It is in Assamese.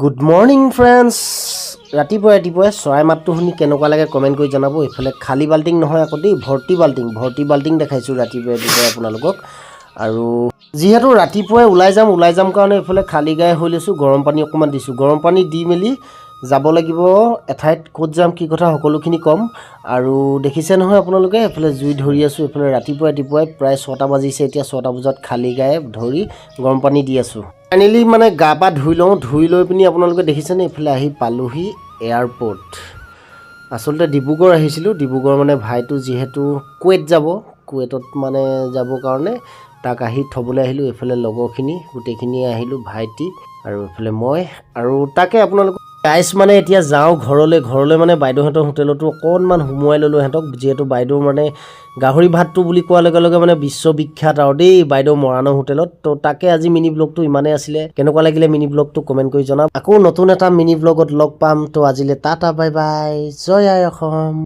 Good morning friends. ৰাতিপুৱাই চৰাই মাতটো শুনি কেনেকুৱা লাগে কমেণ্ট কৰি জনাব। এইফালে খালী বাল্টিং নহয় আকৌ দেই, ভৰ্তি বাল্টিং দেখাইছোঁ ৰাতিপুৱাই আপোনালোকক। আৰু যিহেতু ৰাতিপুৱাই ওলাই যাম কাৰণে এইফালে খালী গায়ে হৈ লৈছোঁ। গৰম পানী অকণমান দিছোঁ, গৰম পানী দি মেলি যাব লাগিব এঠাইত। ক'ত যাম কি কথা সকলোখিনি ক'ম। আৰু দেখিছে নহয় আপোনালোকে এইফালে জুই ধৰি আছোঁ। এইফালে ৰাতিপুৱাই প্ৰায় 6টা বাজিছে। এতিয়া 6টা বজাত খালী গায়ে ধৰি গৰম পানী দি আছোঁ। ফাইনেলি মানে গা পা ধুই লওঁ, ধুই লৈ পিনি আপোনালোকে দেখিছেনে এইফালে আহি পালোহি এয়াৰপৰ্ট। আচলতে ডিব্ৰুগড় আহিছিলোঁ। ডিব্ৰুগড় মানে ভাইটো যিহেতু কুৱেইট মানে যাবৰ কাৰণে তাক আহি থ'বলৈ আহিলোঁ। এইফালে লগৰখিনি গোটেইখিনি আহিলোঁ, ভাইটি আৰু এইফালে মই। আৰু তাকে আপোনালোকক গাইজ মানে এতিয়া যাওঁ ঘৰলৈ মানে বাইদেউহঁতৰ হোটেলতো অকণমান সোমোৱাই ল'লোঁ সিহঁতক, যিহেতু বাইদেউ মানে গাহৰি ভাতটো বুলি কোৱাৰ লগে লগে মানে বিশ্ববিখ্যাত আৰু দেই বাইদেউ মৰাণৰ হোটেলত। তো তাকে আজি মিনি ব্লগটো ইমানেই আছিলে। কেনেকুৱা লাগিলে মিনি ব্লগটো কমেণ্ট কৰি জনাম। আকৌ নতুন এটা মিনি ব্লগত লগ পাম। তো আজিলৈ টাটা বাই বাই, জয় আই অসম।